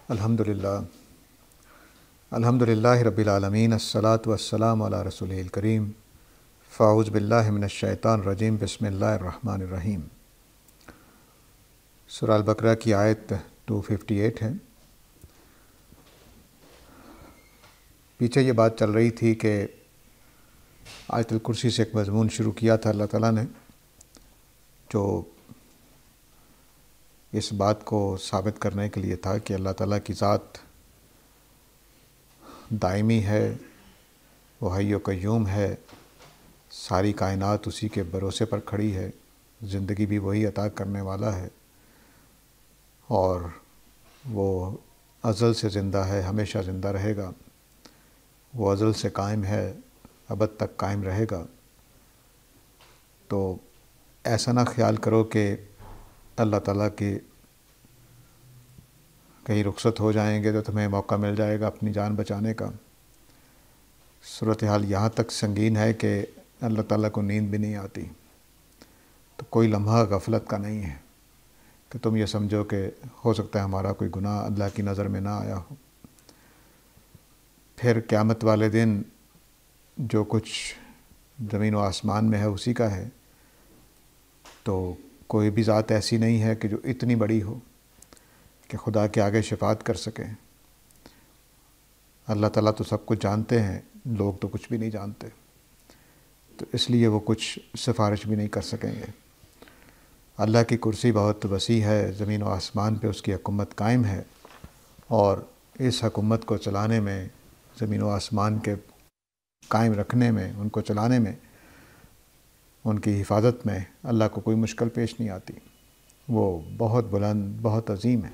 الحمدللہ رب العالمین الصلاۃ والسلام علی رسولہ الکریم فاعوذ باللہ من الشیطان الرجیم بسم اللہ الرحمن الرحیم۔ سورہ البقرہ کی آیت 258 ہے۔ پیچھے یہ بات چل رہی تھی کہ آیت الکرسی سے ایک مضمون شروع کیا تھا اللہ تعالیٰ نے، جو اس بات کو ثابت کرنے کے لیے تھا کہ اللہ تعالیٰ کی ذات دائمی ہے، وہ حی و قیوم ہے، ساری کائنات اسی کے بھروسے پر کھڑی ہے، زندگی بھی وہی عطا کرنے والا ہے، اور وہ ازل سے زندہ ہے، ہمیشہ زندہ رہے گا، وہ ازل سے قائم ہے، ابد تک قائم رہے گا۔ تو ایسا نہ خیال کرو کہ اللہ تعالیٰ کی کہیں رخصت ہو جائیں گے تو تمہیں موقع مل جائے گا اپنی جان بچانے کا۔ صورتحال یہاں تک سنگین ہے کہ اللہ تعالیٰ کو نیند بھی نہیں آتی، تو کوئی لمحہ غفلت کا نہیں ہے کہ تم یہ سمجھو کہ ہو سکتا ہے ہمارا کوئی گناہ اللہ کی نظر میں نہ آیا ہو۔ پھر قیامت والے دن جو کچھ زمین و آسمان میں ہے اسی کا ہے، تو کوئی بھی ذات ایسی نہیں ہے کہ جو اتنی بڑی ہو کہ خدا کے آگے شفاعت کر سکے۔ اللہ تعالیٰ تو سب کچھ جانتے ہیں، لوگ تو کچھ بھی نہیں جانتے، تو اس لیے وہ کچھ سفارش بھی نہیں کر سکیں گے۔ اللہ کی کرسی بہت وسیع ہے، زمین و آسمان پہ اس کی حکومت قائم ہے، اور اس حکومت کو چلانے میں، زمین و آسمان کے قائم رکھنے میں، ان کو چلانے میں، ان کی حفاظت میں اللہ کو کوئی مشکل پیش نہیں آتی۔ وہ بہت بلند، بہت عظیم ہے۔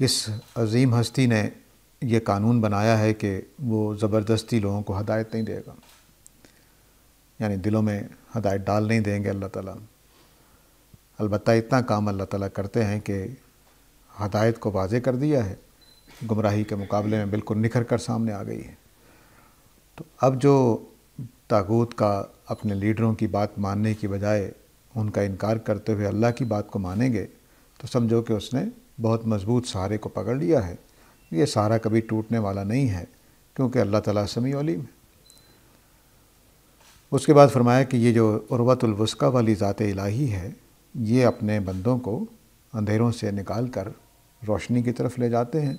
اس عظیم ہستی نے یہ قانون بنایا ہے کہ وہ زبردستی لوگوں کو ہدایت نہیں دے گا، یعنی دلوں میں ہدایت ڈال نہیں دیں گے اللہ تعالیٰ۔ البتہ اتنا کام اللہ تعالیٰ کرتے ہیں کہ ہدایت کو واضح کر دیا ہے، گمراہی کے مقابلے میں بالکل نکھر کر سامنے آ گئی ہے۔ تو اب جو طاغوت کا اپنے لیڈروں کی بات ماننے کی بجائے ان کا انکار کرتے ہوئے اللہ کی بات کو مانیں گے، تو سمجھو کہ اس نے بہت مضبوط سہارے کو پکڑ لیا ہے۔ یہ سہارا کبھی ٹوٹنے والا نہیں ہے، کیونکہ اللہ تعالیٰ سمیع علیم ہے۔ اس کے بعد فرمایا کہ یہ جو عروۃ الوثقیٰ والی ذات الہی ہے، یہ اپنے بندوں کو اندھیروں سے نکال کر روشنی کی طرف لے جاتے ہیں،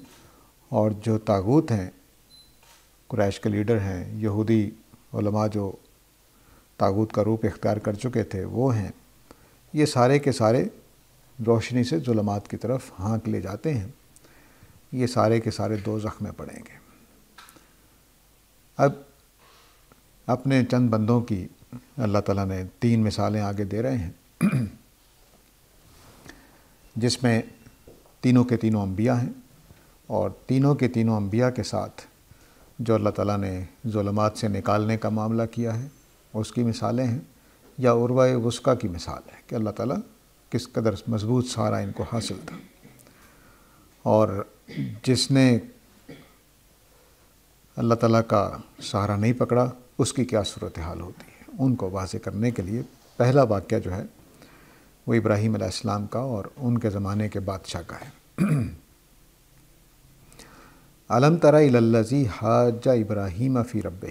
اور جو طاغوت ہیں، قریش کے لیڈر ہیں، یہودی علماء جو طاغوت کا روپ اختیار کر چکے تھے، وہ ہیں، یہ سارے کے سارے روشنی سے ظلمات کی طرف ہانک لے جاتے ہیں۔ یہ سارے کے سارے دوزخ میں پڑیں گے۔ اب اپنے چند بندوں کی اللہ تعالیٰ نے 3 مثالیں آگے دے رہے ہیں، جس میں تینوں کے تینوں انبیاء ہیں، اور تینوں کے تینوں انبیاء کے ساتھ جو اللہ تعالیٰ نے ظلمات سے نکالنے کا معاملہ کیا ہے اس کی مثالیں ہیں، یا عروہ وثقیٰ کی مثال ہے کہ اللہ تعالیٰ کس قدر مضبوط سہارا ان کو حاصل تھا، اور جس نے اللہ تعالیٰ کا سہارا نہیں پکڑا اس کی کیا صورتحال ہوتی ہے۔ ان کو واضح کرنے کے لیے پہلا واقعہ جو ہے وہ ابراہیم علیہ السلام کا اور ان کے زمانے کے بادشاہ کا ہے۔ الم تر الی الذی حاج ابراہیم فی ربہ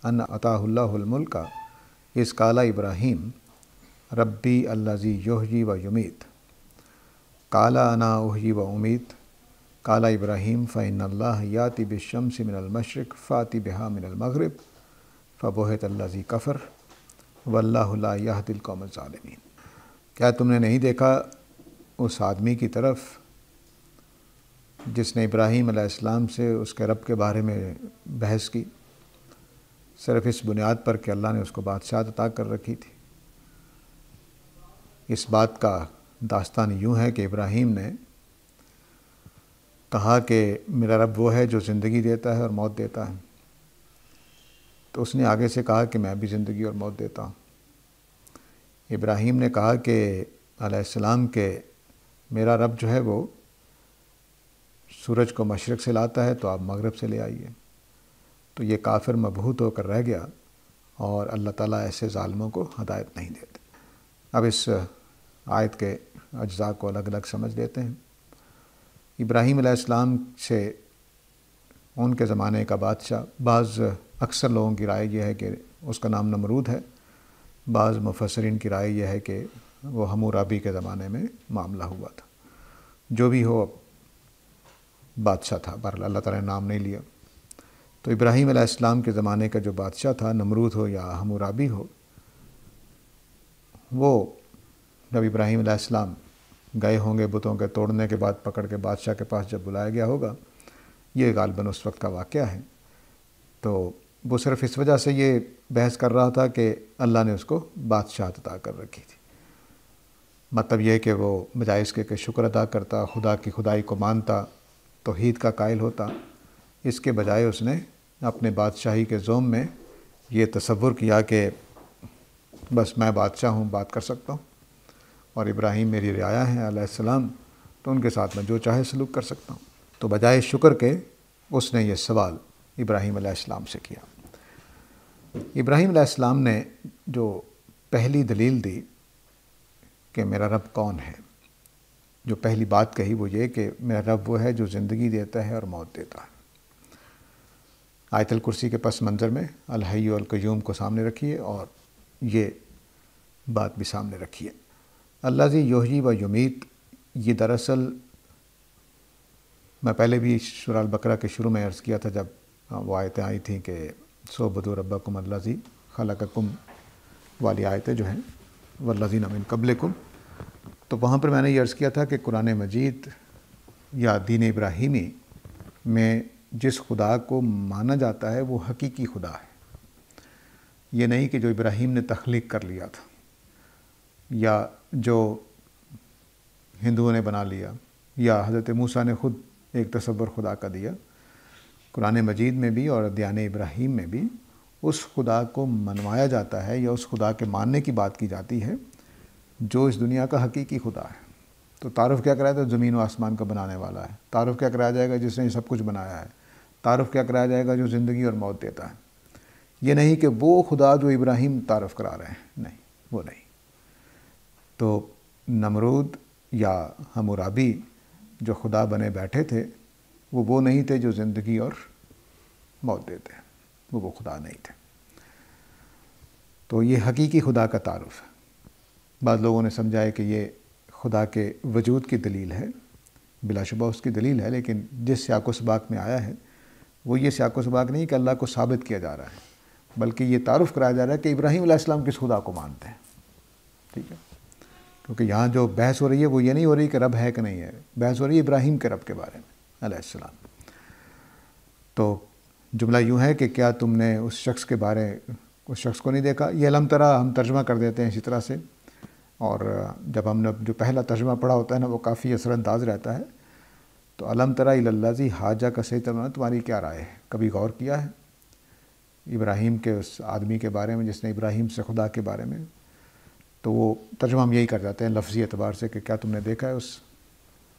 ان آتاہ اللہ الملک اذ قال ابراہیم ربی الذی یحیی و یمیت قال انا احیی و امیت قال ابراہیم فإن اللہ یأتی بالشمس من المشرق فأتی بہا من المغرب فبہت الذی کفر واللہ لا یہدی القوم الظالمین۔ کیا تم نے نہیں دیکھا اس آدمی کی طرف جس نے ابراہیم علیہ السلام سے اس کے رب کے بارے میں بحث کی، صرف اس بنیاد پر کہ اللہ نے اس کو بادشاہت عطا کر رکھی تھی۔ اس بات کا داستان یوں ہے کہ ابراہیم نے کہا کہ میرا رب وہ ہے جو زندگی دیتا ہے اور موت دیتا ہے، تو اس نے آگے سے کہا کہ میں بھی زندگی اور موت دیتا ہوں۔ ابراہیم نے کہا کہ علیہ السلام کہ میرا رب جو ہے وہ سورج کو مشرق سے لاتا ہے تو آپ مغرب سے لے آئیے۔ تو یہ کافر مبہوت ہو کر رہ گیا، اور اللہ تعالیٰ ایسے ظالموں کو ہدایت نہیں دیتے۔ اب اس آیت کے اجزاء کو الگ الگ سمجھ لیتے ہیں۔ ابراہیم علیہ السلام سے ان کے زمانے کا بادشاہ، بعض اکثر لوگوں کی رائے یہ ہے کہ اس کا نام نمرود ہے، بعض مفسرین کی رائے یہ ہے کہ وہ حمورابی کے زمانے میں معاملہ ہوا تھا۔ جو بھی ہو بادشاہ تھا، بہرحال اللہ تعالیٰ نے نام نہیں لیا۔ تو ابراہیم علیہ السلام کے زمانے کا جو بادشاہ تھا، نمرود ہو یا حمورابی ہو، وہ جب ابراہیم علیہ السلام گئے ہوں گے بتوں کے توڑنے کے بعد، پکڑ کے بادشاہ کے پاس جب بلایا گیا ہوگا، یہ غالباً اس وقت کا واقعہ ہے، تو وہ صرف اس وجہ سے یہ بحث کر رہا تھا کہ اللہ نے اس کو بادشاہت عطا کر رکھی تھی۔ مطلب یہ کہ وہ بجائے اس کے کہ شکر ادا کرتا، خدا کی خدائی کو مانتا، توحید کا قائل ہوتا، اس کے بجائے اس نے اپنے بادشاہی کے زوم میں یہ تصور کیا کہ بس میں بادشاہ ہوں، بات کر سکتا ہوں، اور ابراہیم میری رعایا ہیں علیہ السلام، تو ان کے ساتھ میں جو چاہے سلوک کر سکتا ہوں۔ تو بجائے شکر کے اس نے یہ سوال ابراہیم علیہ السلام سے کیا۔ ابراہیم علیہ السلام نے جو پہلی دلیل دی کہ میرا رب کون ہے، جو پہلی بات کہی وہ یہ کہ میرا رب وہ ہے جو زندگی دیتا ہے اور موت دیتا ہے۔ آیت الکرسی کے پس منظر میں الحی والقیوم کو سامنے رکھیے اور یہ بات بھی سامنے رکھیے۔ الذی یحیی و یمیت، یہ دراصل میں پہلے بھی سورہ البقرہ کے شروع میں عرض کیا تھا جب وہ آیتیں آئی تھیں کہ اعبدوا ربکم الذی خلقکم والی آیتیں جو ہیں والذین من قبلکم، تو وہاں پر میں نے یہ عرض کیا تھا کہ قرآن مجید یا دین ابراہیمی میں جس خدا کو مانا جاتا ہے وہ حقیقی خدا ہے، یہ نہیں کہ جو ابراہیم نے تخلیق کر لیا تھا یا جو ہندوؤں نے بنا لیا یا حضرت موسیٰ نے خود ایک تصور خدا کا دیا۔ قرآن مجید میں بھی اور ادیان ابراہیم میں بھی اس خدا کو منوایا جاتا ہے یا اس خدا کے ماننے کی بات کی جاتی ہے جو اس دنیا کا حقیقی خدا ہے۔ تو تعارف کیا کرایا تو زمین و آسمان کا بنانے والا ہے، تعارف کیا کرایا جائے گا جس نے یہ سب کچھ بنایا ہے، تعارف کیا کرایا جائے گا جو زندگی اور موت دیتا ہے۔ یہ نہیں کہ وہ خدا جو ابراہیم تعارف کرا رہے ہیں، نہیں، وہ نہیں۔ تو نمرود یا حمورابی جو خدا بنے بیٹھے تھے وہ نہیں تھے جو زندگی اور موت دیتے ہیں، وہ خدا نہیں تھے۔ تو یہ حقیقی خدا کا تعارف ہے۔ بعض لوگوں نے سمجھا ہے کہ یہ خدا کے وجود کی دلیل ہے، بلا شبہ اس کی دلیل ہے، لیکن جس سیاق و سباق میں آیا ہے وہ یہ سیاق و سباق نہیں کہ اللہ کو ثابت کیا جا رہا ہے، بلکہ یہ تعارف کرایا جا رہا ہے کہ ابراہیم علیہ السلام کس خدا کو مانتے ہیں، ٹھیک ہے؟ کیونکہ یہاں جو بحث ہو رہی ہے وہ یہ نہیں ہو رہی کہ رب ہے کہ نہیں ہے، بحث ہو رہی ہے ابراہیم کے رب کے بارے میں علیہ السلام۔ تو جملہ یوں ہے کہ کیا تم نے اس شخص کو نہیں دیکھا؟ یہ الم ترا ہم ترجمہ کر دیتے ہیں اسی طرح سے، اور جب ہم نے جو پہلا ترجمہ پڑھا ہوتا ہے نا وہ کافی اثر انداز رہتا ہے۔ تو الم ترا الی الذی حاجہ کا صحیح ترجمہ تمہاری کیا رائے ہے؟ کبھی غور کیا ہے ابراہیم کے اس آدمی کے بارے میں جس نے ابراہیم سے خدا کے بارے میں؟ تو وہ ترجمہ ہم یہی کر جاتے ہیں لفظی اعتبار سے کہ کیا تم نے دیکھا ہے اس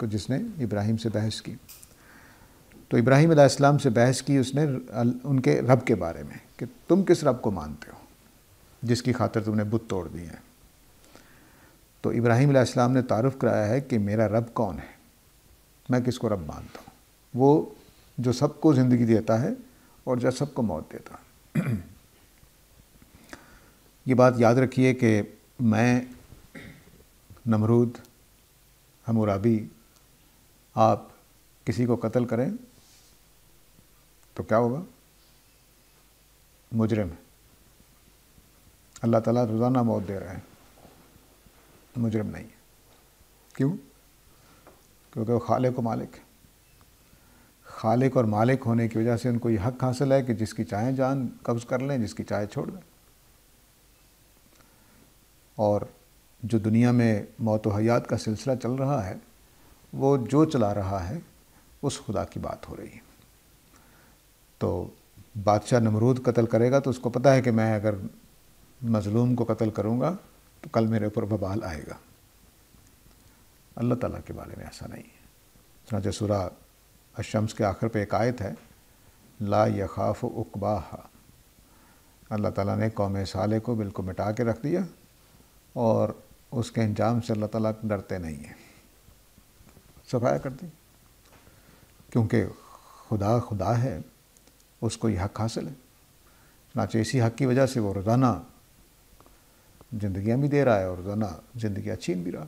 کو جس نے ابراہیم سے بحث کی؟ تو ابراہیم علیہ السلام سے بحث کی اس نے ان کے رب کے بارے میں کہ تم کس رب کو مانتے ہو جس کی خاطر تم نے بت توڑ دی ہیں۔ تو ابراہیم علیہ السلام نے تعارف کرایا ہے کہ میرا رب کون ہے، میں کس کو رب مانتا ہوں، وہ جو سب کو زندگی دیتا ہے اور جو سب کو موت دیتا ہے۔ یہ بات یاد رکھیے کہ میں، نمرود، حمورابی، آپ کسی کو قتل کریں تو کیا ہوگا؟ مجرم ہے۔ اللہ تعالیٰ روزانہ موت دے رہے ہیں، مجرم نہیں ہے۔ کیوں؟ کیونکہ وہ خالق و مالک ہے۔ خالق اور مالک ہونے کی وجہ سے ان کو یہ حق حاصل ہے کہ جس کی چاہیں جان قبض کر لیں، جس کی چاہے چھوڑ دیں۔ اور جو دنیا میں موت و حیات کا سلسلہ چل رہا ہے وہ جو چلا رہا ہے اس خدا کی بات ہو رہی ہے۔ تو بادشاہ نمرود قتل کرے گا تو اس کو پتہ ہے کہ میں اگر مظلوم کو قتل کروں گا تو کل میرے اوپر وبال آئے گا۔ اللہ تعالیٰ کے بارے میں ایسا نہیں ہے۔ چنانچہ سورہ الشمس کے آخر پہ ایک آیت ہے لا یخاف عقباہا، اللہ تعالیٰ نے قوم صالح کو بالکل مٹا کے رکھ دیا اور اس کے انجام سے اللہ تعالیٰ ڈرتے نہیں ہیں، صفایا کر دی، کیونکہ خدا خدا ہے، اس کو یہ حق حاصل ہے، چنانچہ اسی حق کی وجہ سے وہ روزانہ زندگیاں بھی دے رہا ہے اور روزانہ زندگیاں چھین بھی رہا۔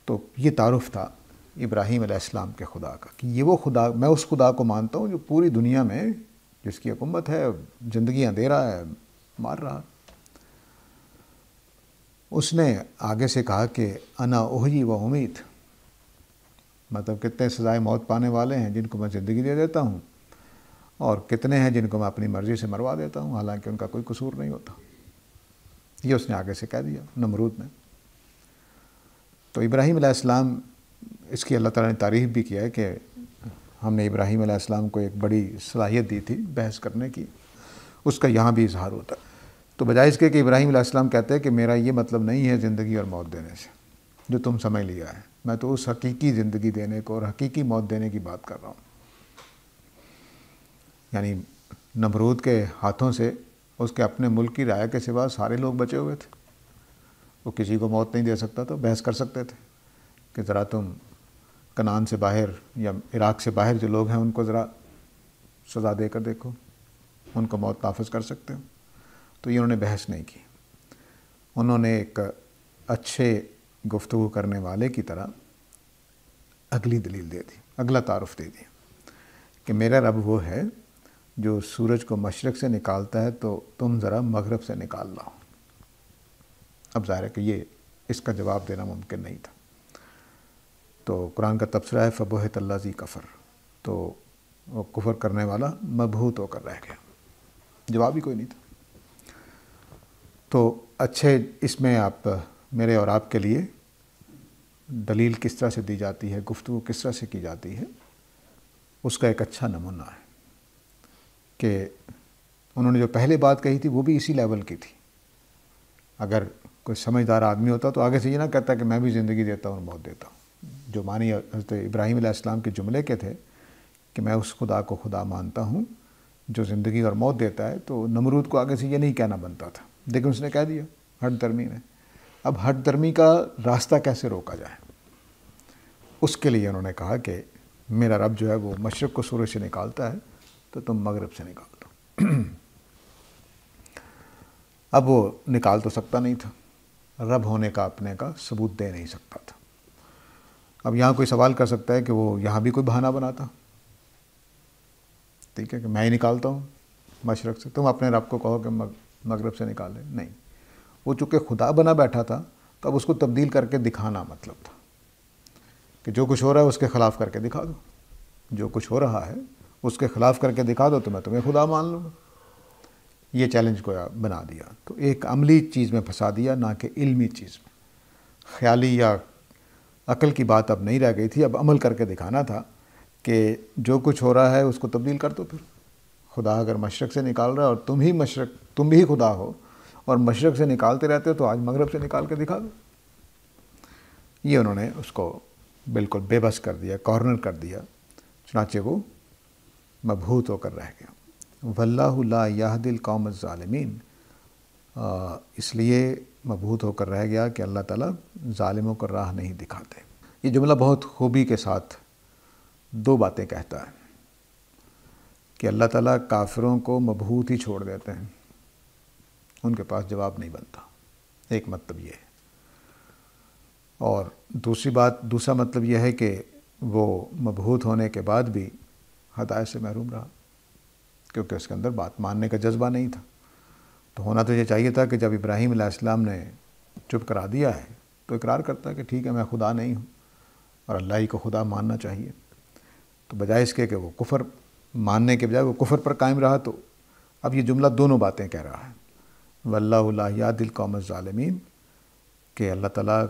تو یہ تعارف تھا ابراہیم علیہ السلام کے خدا کا، کہ یہ وہ خدا، میں اس خدا کو مانتا ہوں جو پوری دنیا میں جس کی حکومت ہے، زندگیاں دے رہا ہے، مار رہا۔ اس نے آگے سے کہا کہ انا احیی و امیت، مطلب کتنے سزائے موت پانے والے ہیں جن کو میں زندگی دے دیتا ہوں، اور کتنے ہیں جن کو میں اپنی مرضی سے مروا دیتا ہوں حالانکہ ان کا کوئی قصور نہیں ہوتا۔ یہ اس نے آگے سے کہہ دیا نمرود نے۔ تو ابراہیم علیہ السلام، اس کی اللہ تعالیٰ نے تعریف بھی کیا ہے کہ ہم نے ابراہیم علیہ السلام کو ایک بڑی صلاحیت دی تھی بحث کرنے کی، اس کا یہاں بھی اظہار ہوتا ہے۔ تو بجائے اس کے کہ ابراہیم علیہ السلام کہتے ہیں کہ میرا یہ مطلب نہیں ہے زندگی اور موت دینے سے جو تم سمجھ لیا ہے، میں تو اس حقیقی زندگی دینے کو اور حقیقی موت دینے کی بات کر رہا ہوں۔ یعنی نمرود کے ہاتھوں سے اس کے اپنے ملک کی رعایا کے سوا سارے لوگ بچے ہوئے تھے، وہ کسی کو موت نہیں دے سکتا، تو بحث کر سکتے تھے کہ ذرا تم کنعان سے باہر یا عراق سے باہر جو لوگ ہیں ان کو ذرا سزا دے کر دیکھو، ان کو موت نافذ کر سکتے ہو۔ تو یہ انہوں نے بحث نہیں کی، انہوں نے ایک اچھے گفتگو کرنے والے کی طرح اگلی دلیل دے دی، اگلا تعارف دے دیا کہ میرا رب وہ ہے جو سورج کو مشرق سے نکالتا ہے تو تم ذرا مغرب سے نکال لاؤ۔ اب ظاہر ہے کہ یہ اس کا جواب دینا ممکن نہیں تھا، تو قرآن کا تبصرہ ہے فبہت الذی کفر، تو وہ کفر کرنے والا مبہوت ہو کر رہ گیا، جواب ہی کوئی نہیں تھا۔ تو اچھے اس میں آپ میرے اور آپ کے لیے دلیل کس طرح سے دی جاتی ہے، گفتگو کس طرح سے کی جاتی ہے، اس کا ایک اچھا نمونہ ہے کہ انہوں نے جو پہلے بات کہی تھی وہ بھی اسی لیول کی تھی۔ اگر کوئی سمجھدار آدمی ہوتا تو آگے سے یہ نہ کہتا کہ میں بھی زندگی دیتا ہوں اور موت دیتا ہوں، جو معنی حضرت ابراہیم علیہ السلام کے جملے کے تھے کہ میں اس خدا کو خدا مانتا ہوں جو زندگی اور موت دیتا ہے، تو نمرود کو آگے سے یہ نہیں کہنا بنتا تھا، لیکن اس نے کہہ دیا ہٹ درمی نے۔ اب ہٹ درمی کا راستہ کیسے روکا جائے، اس کے لیے انہوں نے کہا کہ میرا رب جو ہے وہ مشرق کو سورج سے نکالتا ہے تو تم مغرب سے نکال دو۔ اب وہ نکال تو سکتا نہیں تھا، رب ہونے کا اپنے کا ثبوت دے نہیں سکتا تھا۔ اب یہاں کوئی سوال کر سکتا ہے کہ وہ یہاں بھی کوئی بہانہ بناتا، ٹھیک ہے، کہ میں ہی نکالتا ہوں مشرق سے، تم اپنے رب کو کہو کہ مغرب سے نکالے۔ نہیں، وہ چونکہ خدا بنا بیٹھا تھا تو اب اس کو تبدیل کر کے دکھانا مطلب تھا کہ جو کچھ ہو رہا ہے اس کے خلاف کر کے دکھا دو، جو کچھ ہو رہا ہے اس کے خلاف کر کے دکھا دو تو میں تمہیں خدا مان لوں گا۔ یہ چیلنج کو بنا دیا، تو ایک عملی چیز میں پھنسا دیا، نہ کہ علمی چیز میں۔ خیالی یا عقل کی بات اب نہیں رہ گئی تھی، اب عمل کر کے دکھانا تھا کہ جو کچھ ہو رہا ہے اس کو تبدیل کر دو۔ پھر خدا اگر مشرق سے نکال رہا ہے اور تم بھی خدا ہو اور مشرق سے نکالتے رہتے ہو تو آج مغرب سے نکال کے دکھا دو۔ یہ انہوں نے اس کو بالکل بے بس کر دیا، کارنر کر دیا، چنانچہ وہ مبہوت ہو کر رہ گیا۔ واللہ لا یہدی القوم الظالمین، اس لیے مبہوت ہو کر رہ گیا کہ اللہ تعالیٰ ظالموں کو راہ نہیں دکھاتے۔ یہ جملہ بہت خوبی کے ساتھ دو باتیں کہتا ہے کہ اللہ تعالیٰ کافروں کو مبہوت ہی چھوڑ دیتے ہیں، ان کے پاس جواب نہیں بنتا، ایک مطلب یہ ہے۔ اور دوسرا مطلب یہ ہے کہ وہ مبہوت ہونے کے بعد بھی ہدایت سے محروم رہا، کیونکہ اس کے اندر بات ماننے کا جذبہ نہیں تھا۔ تو ہونا تو یہ چاہیے تھا کہ جب ابراہیم علیہ السلام نے چپ کرا دیا ہے تو اقرار کرتا ہے کہ ٹھیک ہے میں خدا نہیں ہوں اور اللہ ہی کو خدا ماننا چاہیے۔ تو بجائے اس کے کہ وہ کفر ماننے کے بجائے وہ کفر پر قائم رہا، تو اب یہ جملہ دونوں باتیں کہہ رہا ہے، واللہ لا یہدی القوم الظالمین، کہ اللہ تعالیٰ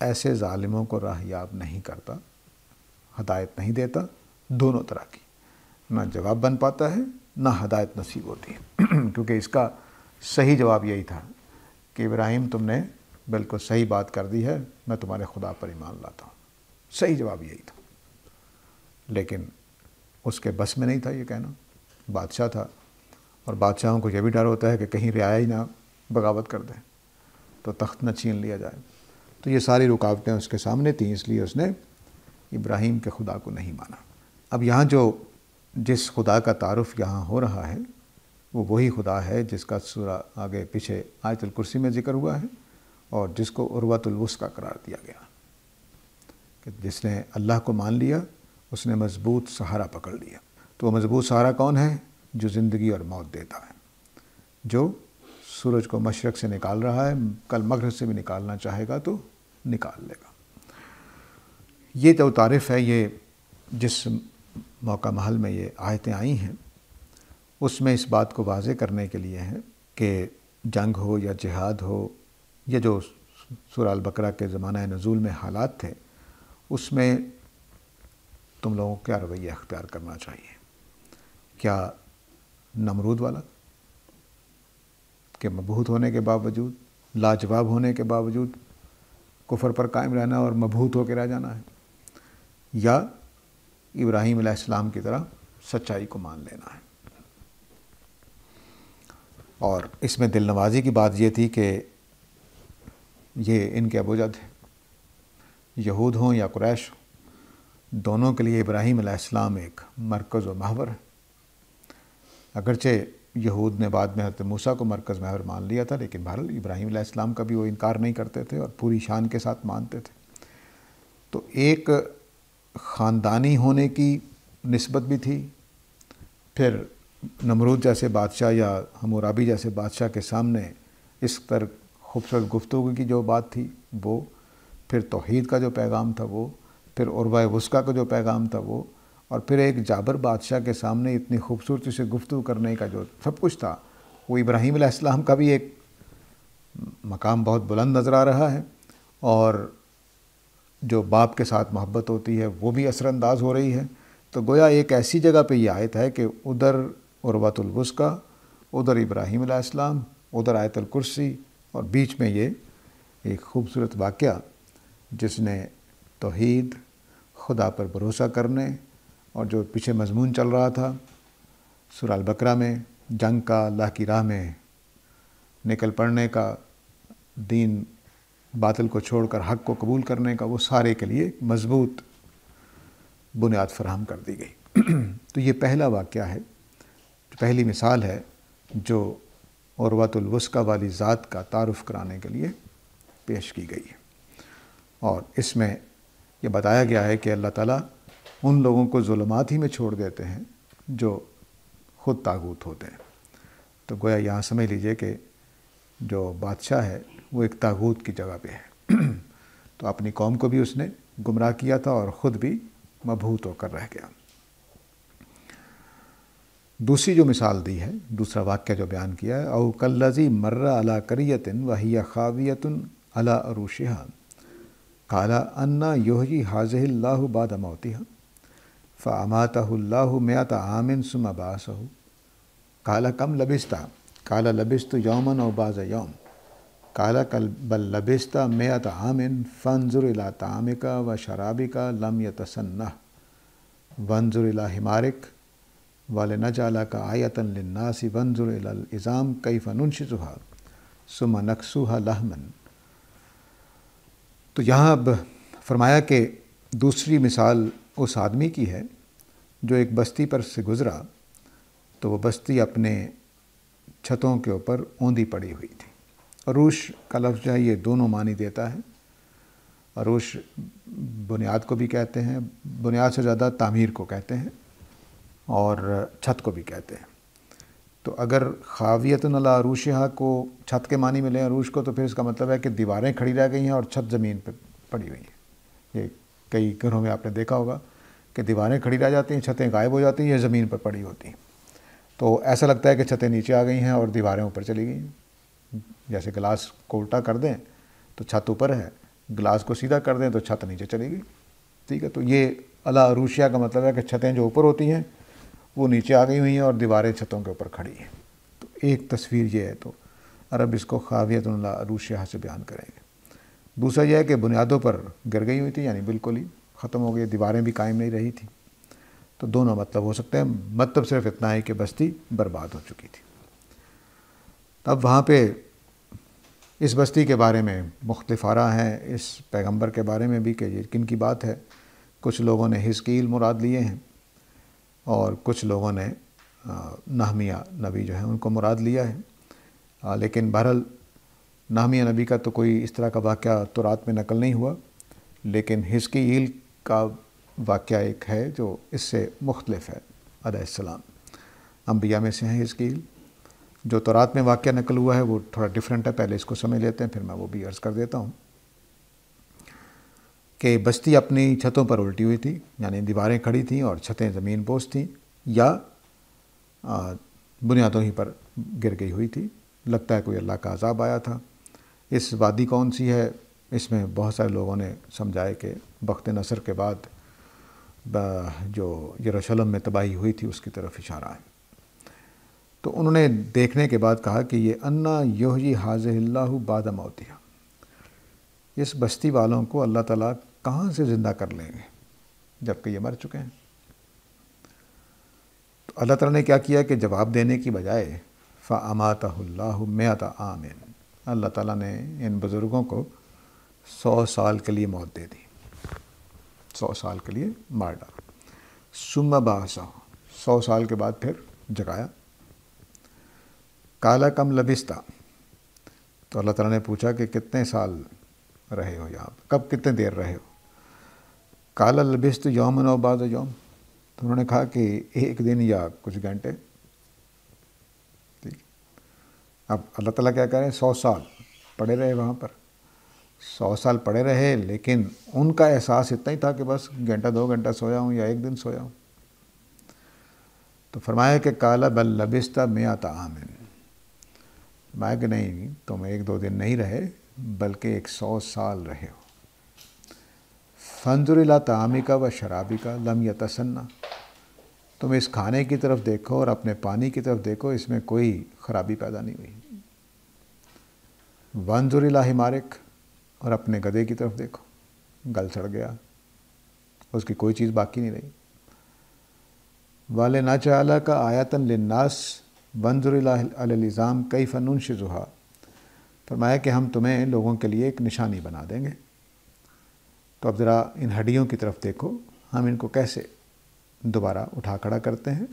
ایسے ظالموں کو راہ یاب نہیں کرتا، ہدایت نہیں دیتا، دونوں طرح کی، نہ جواب بن پاتا ہے نہ ہدایت نصیب ہوتی ہے۔ کیونکہ اس کا صحیح جواب یہی تھا کہ ابراہیم تم نے بالکل صحیح بات کر دی ہے، میں تمہارے خدا پر ایمان لاتا ہوں، صحیح جواب یہی تھا۔ لیکن اس کے بس میں نہیں تھا یہ کہنا، بادشاہ تھا، اور بادشاہوں کو یہ بھی ڈر ہوتا ہے کہ کہیں رعایا ہی نہ بغاوت کر دیں، تو تخت نہ چھین لیا جائے۔ تو یہ ساری رکاوٹیں اس کے سامنے تھیں، اس لیے اس نے ابراہیم کے خدا کو نہیں مانا۔ اب یہاں جس خدا کا تعارف یہاں ہو رہا ہے وہ وہی خدا ہے جس کا سورہ آگے پیچھے آیت الکرسی میں ذکر ہوا ہے، اور جس کو عروۃ الوثقیٰ قرار دیا گیا کہ جس نے اللہ کو مان لیا اس نے مضبوط سہارا پکڑ لیا۔ تو وہ مضبوط سہارا کون ہے؟ جو زندگی اور موت دیتا ہے، جو سورج کو مشرق سے نکال رہا ہے، کل مغرب سے بھی نکالنا چاہے گا تو نکال لے گا۔ یہ جو تعارف ہے، یہ جس موقع محل میں یہ آیتیں آئی ہیں اس میں اس بات کو واضح کرنے کے لیے ہے کہ جنگ ہو یا جہاد ہو یا جو سورہ البقرہ کے زمانہ نزول میں حالات تھے، اس میں تم لوگوں کو کیا رویہ اختیار کرنا چاہیے؟ کیا نمرود والا کہ مبہوت ہونے کے باوجود، لاجواب ہونے کے باوجود کفر پر قائم رہنا اور مبہوت ہو کے رہ جانا ہے، یا ابراہیم علیہ السلام کی طرح سچائی کو مان لینا ہے؟ اور اس میں دل نوازی کی بات یہ تھی کہ یہ ان کے ابوجد یہود ہوں یا قریش ہوں، دونوں کے لیے ابراہیم علیہ السلام ایک مرکز و محور ہے۔ اگرچہ یہود نے بعد میں حضرت موسیٰ کو مرکز محور مان لیا تھا، لیکن بہرحال ابراہیم علیہ السلام کا بھی وہ انکار نہیں کرتے تھے اور پوری شان کے ساتھ مانتے تھے۔ تو ایک خاندانی ہونے کی نسبت بھی تھی، پھر نمرود جیسے بادشاہ یا حمورابی جیسے بادشاہ کے سامنے اس طرح خوبصورت گفتگو کی جو بات تھی وہ، پھر توحید کا جو پیغام تھا وہ، پھر عروہ وثقیٰ کا جو پیغام تھا وہ، اور پھر ایک جابر بادشاہ کے سامنے اتنی خوبصورتی سے گفتگو کرنے کا جو سب کچھ تھا، وہ ابراہیم علیہ السلام کا بھی ایک مقام بہت بلند نظر آ رہا ہے، اور جو باپ کے ساتھ محبت ہوتی ہے وہ بھی اثر انداز ہو رہی ہے۔ تو گویا ایک ایسی جگہ پہ یہ آیت ہے کہ ادھر عروۃ الوثقیٰ، ادھر ابراہیم علیہ السلام، ادھر آیت الکرسی، اور بیچ میں یہ ایک خوبصورت واقعہ جس نے توحید، خدا پر بھروسہ کرنے، اور جو پیچھے مضمون چل رہا تھا سورہ البقرہ میں، جنگ کا، اللہ کی راہ میں نکل پڑنے کا، دین باطل کو چھوڑ کر حق کو قبول کرنے کا، وہ سارے کے لیے مضبوط بنیاد فراہم کر دی گئی۔ تو یہ پہلا واقعہ ہے، پہلی مثال ہے جو عروۃ الوثقیٰ والی ذات کا تعارف کرانے کے لیے پیش کی گئی ہے، اور اس میں یہ بتایا گیا ہے کہ اللہ تعالیٰ ان لوگوں کو ظلمات ہی میں چھوڑ دیتے ہیں جو خود طاغوت ہوتے ہیں۔ تو گویا یہاں سمجھ لیجئے کہ جو بادشاہ ہے وہ ایک طاغوت کی جگہ پہ ہے، تو اپنی قوم کو بھی اس نے گمراہ کیا تھا اور خود بھی مبہوت ہو کر رہ گیا۔ دوسری جو مثال دی ہے، دوسرا واقعہ جو بیان کیا ہے، او کالذی مر علی قریۃ وہی خاویۃ علی عروشہا قال انا یحیی ھذہ اللہ بعد موتہا فاماتہ اللہ مئۃ عام ثم بعثہ قال کم لبثت قال لبثت یوما او بعض یوم قال بل لبثت مئۃ عام فانظر الی طعامک وشرابک لم یتسنہ وانظر الی حمارک وَلِنَجْعَلَكَ آیَةً لِلنَّاسِ وَانظُرْ إِلَى الْعِظَامِ كَيْفَ نُنشِزُهَا ثُمَّ نَكْسُوهَا لَحْمًا۔ تو یہاں اب فرمایا کہ دوسری مثال اس آدمی کی ہے جو ایک بستی پر سے گزرا، تو وہ بستی اپنے چھتوں کے اوپر اوندھی پڑی ہوئی تھی۔ عروش کا لفظ جو ہے یہ دونوں معنی دیتا ہے۔ عروش بنیاد کو بھی کہتے ہیں، بنیاد سے زیادہ تعمیر کو کہتے ہیں، اور چھت کو بھی کہتے ہیں۔ تو اگر خاویۃ علی عروشہا کو چھت کے معنی میں لیں عروش کو، تو پھر اس کا مطلب ہے کہ دیواریں کھڑی رہ گئی ہیں اور چھت زمین پہ پڑی ہوئی ہیں۔ یہ کئی گھروں میں آپ نے دیکھا ہوگا کہ دیواریں کھڑی رہ جاتی ہیں، چھتیں غائب ہو جاتی ہیں، یہ زمین پر پڑی ہوتی ہیں۔ تو ایسا لگتا ہے کہ چھتیں نیچے آ گئی ہیں اور دیواریں اوپر چلی گئی ہیں۔ جیسے گلاس کو الٹا کر دیں تو چھت اوپر ہے، گلاس کو سیدھا کر دیں تو چھت نیچے چلی گئی، ٹھیک ہے۔ تو یہ علی عروشہا کا مطلب ہے کہ چھتیں جو اوپر ہوتی ہیں وہ نیچے آ گئی ہوئی ہیں اور دیواریں چھتوں کے اوپر کھڑی ہیں۔ تو ایک تصویر یہ ہے، تو عرب اس کو خاویۃ علی عروشہا سے بیان کریں گے۔ دوسرا یہ ہے کہ بنیادوں پر گر گئی ہوئی تھی، یعنی بالکل ہی ختم ہو گئی، دیواریں بھی قائم نہیں رہی تھیں۔ تو دونوں مطلب ہو سکتے ہیں، مطلب صرف اتنا ہے کہ بستی برباد ہو چکی تھی۔ تب وہاں پہ اس بستی کے بارے میں مختلف آراء ہیں، اس پیغمبر کے بارے میں بھی کہ یہ کن کی بات ہے۔ کچھ لوگوں نے حزقیل مراد لیے ہیں اور کچھ لوگوں نے نہمیہ نبی جو ہیں ان کو مراد لیا ہے، لیکن بہرحال نہمیہ نبی کا تو کوئی اس طرح کا واقعہ تورات میں نقل نہیں ہوا، لیکن حزقیل کا واقعہ ایک ہے جو اس سے مختلف ہے علیہ السلام۔ انبیاء میں سے ہیں حزقیل۔ جو تورات میں واقعہ نقل ہوا ہے وہ تھوڑا ڈیفرنٹ ہے، پہلے اس کو سمجھ لیتے ہیں، پھر میں وہ بھی عرض کر دیتا ہوں کہ بستی اپنی چھتوں پر الٹی ہوئی تھی، یعنی دیواریں کھڑی تھیں اور چھتیں زمین بوس تھیں یا بنیادوں ہی پر گر گئی ہوئی تھی۔ لگتا ہے کوئی اللہ کا عذاب آیا تھا۔ اس وادی کون سی ہے، اس میں بہت سارے لوگوں نے سمجھائے کہ بخت نصر کے بعد جو یروشلم میں تباہی ہوئی تھی اس کی طرف اشارہ ہے۔ تو انہوں نے دیکھنے کے بعد کہا کہ یہ انا یحیی ھذہ اللہ بعد موتہا، اس بستی والوں کو اللہ تعالیٰ کہاں سے زندہ کر لیں گے جبکہ یہ مر چکے ہیں۔ تو اللہ تعالیٰ نے کیا کیا کہ جواب دینے کی بجائے فَأَمَاتَهُ اللَّهُ مِئَةَ عَامٍ، اللہ تعالیٰ نے ان بزرگوں کو 100 سال کے لیے موت دے دی، 100 سال کے لیے مار ڈالا۔ ثُمَّ بَعَثَهُ، 100 سال کے بعد پھر جگایا۔ قَالَ كَمْ لَبِثْتَ، تو اللہ تعالیٰ نے پوچھا کہ کتنے سال رہے ہو یہاں، کب کتنے دیر رہے ہو۔ قَالَ لَبِثْتُ يَوْمًا أَوْ بَعْضَ يَوْمٍ، تو انہوں نے کہا کہ ایک دن یا کچھ گھنٹے۔ اب اللہ تعالیٰ کیا کہہ رہے ہیں، 100 سال پڑے رہے وہاں پر، 100 سال پڑے رہے، لیکن ان کا احساس اتنا ہی تھا کہ بس گھنٹہ 2 گھنٹہ سویا ہوں یا ایک دن سویا ہوں۔ تو فرمایا کہ قَالَ بَل لَبِثْتَ مِئَةَ عَامٍ، فرمایا کہ نہیں تم 1-2 دن نہیں رہے بلکہ 100 سال رہے ہو۔ فَانظُرْ إِلَىٰ طَعَامِكَ وَشَرَابِكَ لَمْ يَتَسَنَّ، تم اس کھانے کی طرف دیکھو اور اپنے پانی کی طرف دیکھو، اس میں کوئی خرابی پیدا نہیں ہوئی۔ وَانظُرْ إِلَىٰ حِمَارِكَ، اور اپنے گدھے کی طرف دیکھو، گل سڑ گیا، اس کی کوئی چیز باقی نہیں رہی۔ وَلِنَجْعَلَكَ آیَةً لِلنَّاسِ وَانظُرْ إِلَىٰ الْعِظَامِ كَيْفَ نُنشِزُهَا، فرمایا کہ ہم تمہیں لوگوں کے لیے ایک نشانی بنا دیں گے، تو اب ذرا ان ہڈیوں کی طرف دیکھو، ہم ان کو کیسے دوبارہ اٹھا کھڑا کرتے ہیں۔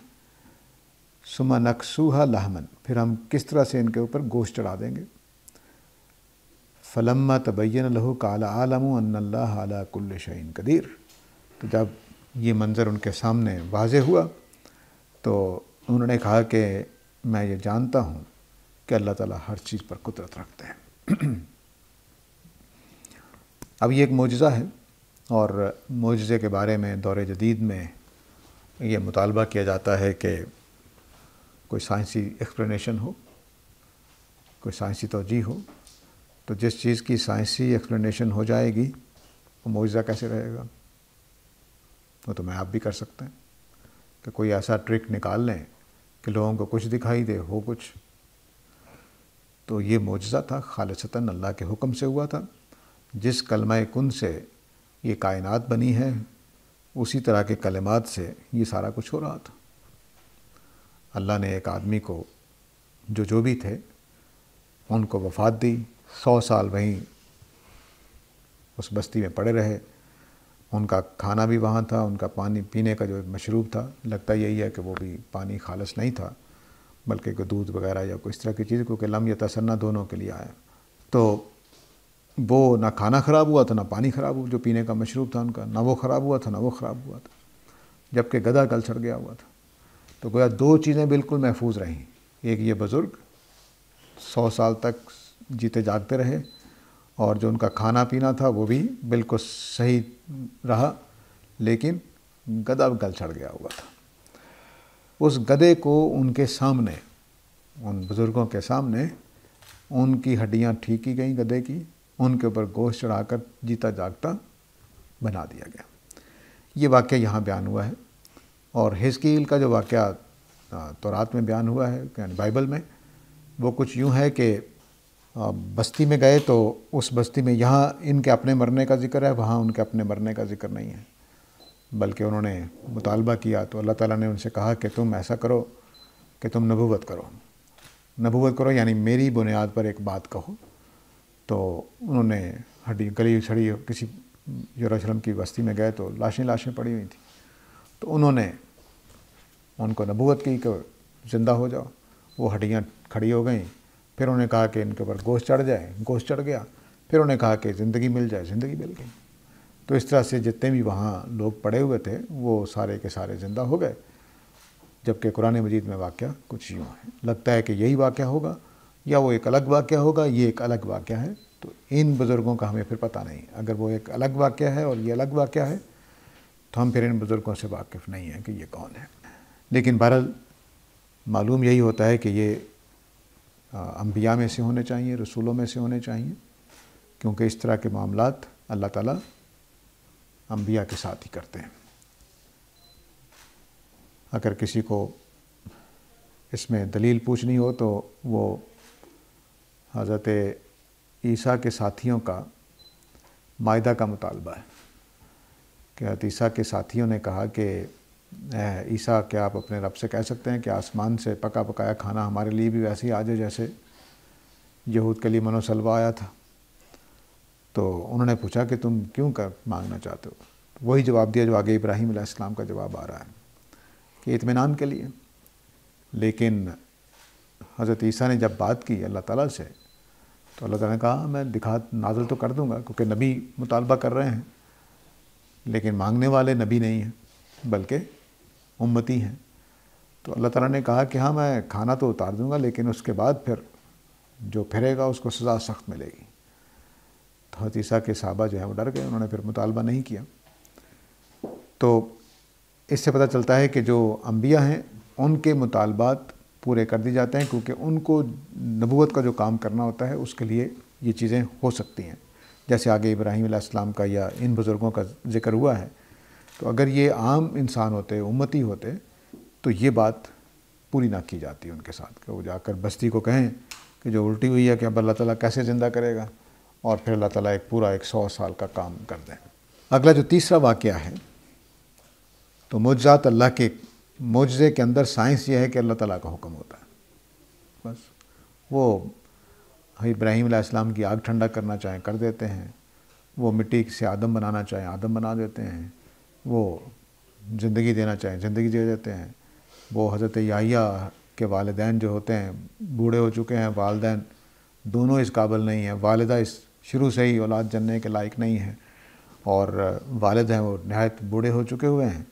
ثُمَّ نَكْسُوهَا لَحْمًا، پھر ہم کس طرح سے ان کے اوپر گوشت چڑھا دیں گے۔ فَلَمَّا تَبَيَّنَ لَهُ قَالَ أَعْلَمُ أَنَّ اللَّهَ عَلَىٰ كُلِّ شَيْءٍ قَدِيرٌ، تو جب یہ منظر ان کے سامنے واضح ہوا تو انہوں نے کہا کہ میں یہ جانتا ہوں کہ اللہ تعالیٰ ہر چیز پر قدرت رکھتے ہیں۔ اب یہ ایک معجزہ ہے، اور معجزے کے بارے میں دور جدید میں یہ مطالبہ کیا جاتا ہے کہ کوئی سائنسی ایکسپلینیشن ہو، کوئی سائنسی توجیہ ہو۔ تو جس چیز کی سائنسی ایکسپلینیشن ہو جائے گی وہ معجزہ کیسے رہے گا؟ وہ تو میں آپ بھی کر سکتے ہیں کہ کوئی ایسا ٹرک نکال لیں کہ لوگوں کو کچھ دکھائی دے، ہو کچھ۔ تو یہ معجزہ تھا، خالصتاً اللہ کے حکم سے ہوا تھا۔ جس کلمہ کن سے یہ کائنات بنی ہے اسی طرح کے کلمات سے یہ سارا کچھ ہو رہا تھا۔ اللہ نے ایک آدمی کو جو بھی تھے ان کو وفات دی، 100 سال وہیں اس بستی میں پڑے رہے، ان کا کھانا بھی وہاں تھا، ان کا پانی پینے کا جو مشروب تھا، لگتا یہی ہے کہ وہ بھی پانی خالص نہیں تھا بلکہ کوئی دودھ وغیرہ یا کوئی اس طرح کی چیز، کیونکہ لم یتسنہ دونوں کے لیے آیا۔ تو وہ نہ کھانا خراب ہوا تھا نہ پانی خراب ہوا، جو پینے کا مشروب تھا ان کا، نہ وہ خراب ہوا تھا نہ وہ خراب ہوا تھا، جبکہ گدھا گل سڑ گیا ہوا تھا۔ تو گویا 2 چیزیں بالکل محفوظ رہیں، ایک یہ بزرگ 100 سال تک جیتے جاگتے رہے، اور جو ان کا کھانا پینا تھا وہ بھی بالکل صحیح رہا، لیکن گدھا گل سڑ گیا ہوا تھا۔ اس گدھے کو ان کے سامنے، ان بزرگوں کے سامنے ان کی ہڈیاں ٹھیک کی گئیں گدھے کی، ان کے اوپر گوشت چڑھا کر جیتا جاگتا بنا دیا گیا۔ یہ واقعہ یہاں بیان ہوا ہے، اور حزقیل کا جو واقعہ تورات میں بیان ہوا ہے یعنی بائبل میں، وہ کچھ یوں ہے کہ بستی میں گئے تو اس بستی میں یہاں ان کے اپنے مرنے کا ذکر ہے، وہاں ان کے اپنے مرنے کا ذکر نہیں ہے، بلکہ انہوں نے مطالبہ کیا تو اللہ تعالیٰ نے ان سے کہا کہ تم ایسا کرو کہ تم نبوت کرو، یعنی میری بنیاد پر ایک بات کہو تو انہوں نے ہڈی گلی سڑی کسی یروشلم کی بستی میں گئے تو لاشیں پڑی ہوئی تھیں، تو انہوں نے ان کو نبوت کی کہ زندہ ہو جاؤ، وہ ہڈیاں کھڑی ہو گئیں۔ پھر انہوں نے کہا کہ ان کے اوپر گوشت چڑھ جائے، گوشت چڑھ گیا۔ پھر انہوں نے کہا کہ زندگی مل جائے، زندگی مل گئی۔ تو اس طرح سے جتنے بھی وہاں لوگ پڑے ہوئے تھے وہ سارے کے سارے زندہ ہو گئے، جبکہ قرآن مجید میں واقعہ کچھ یوں ہے۔ لگتا ہے کہ یہی واقعہ ہوگا یا وہ ایک الگ واقعہ ہوگا، یہ ایک الگ واقعہ ہے، تو ان بزرگوں کا ہمیں پھر پتہ نہیں۔ اگر وہ ایک الگ واقعہ ہے اور یہ الگ واقعہ ہے تو ہم پھر ان بزرگوں سے واقف نہیں ہیں کہ یہ کون ہے۔ لیکن بہرحال معلوم یہی ہوتا ہے کہ یہ انبیاء میں سے ہونے چاہیے، رسولوں میں سے ہونے چاہیے، کیونکہ اس طرح کے معاملات اللہ تعالیٰ انبیاء کے ساتھ ہی کرتے ہیں۔ اگر کسی کو اس میں دلیل پوچھنی ہو تو وہ حضرت عیسیٰ کے ساتھیوں کا مائدہ کا مطالبہ ہے کہ حضرت عیسیٰ کے ساتھیوں نے کہا کہ اے عیسیٰ، کیا آپ اپنے رب سے کہہ سکتے ہیں کہ آسمان سے پکا پکایا کھانا ہمارے لیے بھی ویسے ہی آ جائے جیسے یہود کے لیے من و سلوہ آیا تھا؟ تو انہوں نے پوچھا کہ تم کیوں مانگنا چاہتے ہو؟ وہی جواب دیا جو آگے ابراہیم علیہ السلام کا جواب آ رہا ہے کہ اطمینان کے لیے۔ لیکن حضرت عیسیٰ نے جب بات کی اللہ تعالیٰ سے تو اللہ تعالیٰ نے کہا میں نازل تو کر دوں گا، کیونکہ نبی مطالبہ کر رہے ہیں، لیکن مانگنے والے نبی نہیں ہیں بلکہ امتی ہیں۔ تو اللہ تعالیٰ نے کہا کہ ہاں میں کھانا تو اتار دوں گا، لیکن اس کے بعد پھر جو پھرے گا اس کو سزا سخت ملے گی۔ تو حضرت عیسیٰ کے صحابہ جو ہیں وہ ڈر گئے، انہوں نے پھر مطالبہ نہیں کیا۔ تو اس سے پتہ چلتا ہے کہ جو انبیاء ہیں ان کے مطالبات پورے کر دی جاتے ہیں، کیونکہ ان کو نبوت کا جو کام کرنا ہوتا ہے اس کے لیے یہ چیزیں ہو سکتی ہیں، جیسے آگے ابراہیم علیہ السلام کا یا ان بزرگوں کا ذکر ہوا ہے۔ تو اگر یہ عام انسان ہوتے، امتی ہوتے، تو یہ بات پوری نہ کی جاتی ان کے ساتھ کہ وہ جا کر بستی کو کہیں کہ جو الٹی ہوئی ہے کہ اب اللہ تعالیٰ کیسے زندہ کرے گا، اور پھر اللہ تعالیٰ ایک پورا 100 سال کا کام کر دیں۔ اگلا جو تیسرا واقعہ ہے تو معجزات اللہ کے معجزے کے اندر سائنس یہ ہے کہ اللہ تعالیٰ کا حکم ہوتا ہے، بس وہ ابراہیم علیہ السلام کی آگ ٹھنڈا کرنا چاہیں کر دیتے ہیں، وہ مٹی سے آدم بنانا چاہیں آدم بنا دیتے ہیں، وہ زندگی دینا چاہیں زندگی دے دیتے ہیں۔ وہ حضرت یحییٰ کے والدین جو ہوتے ہیں بوڑھے ہو چکے ہیں، والدین دونوں اس قابل نہیں ہیں، والدہ اس شروع سے ہی اولاد جننے کے لائق نہیں ہیں، اور والد ہیں وہ نہایت بوڑھے ہو چکے ہوئے ہیں،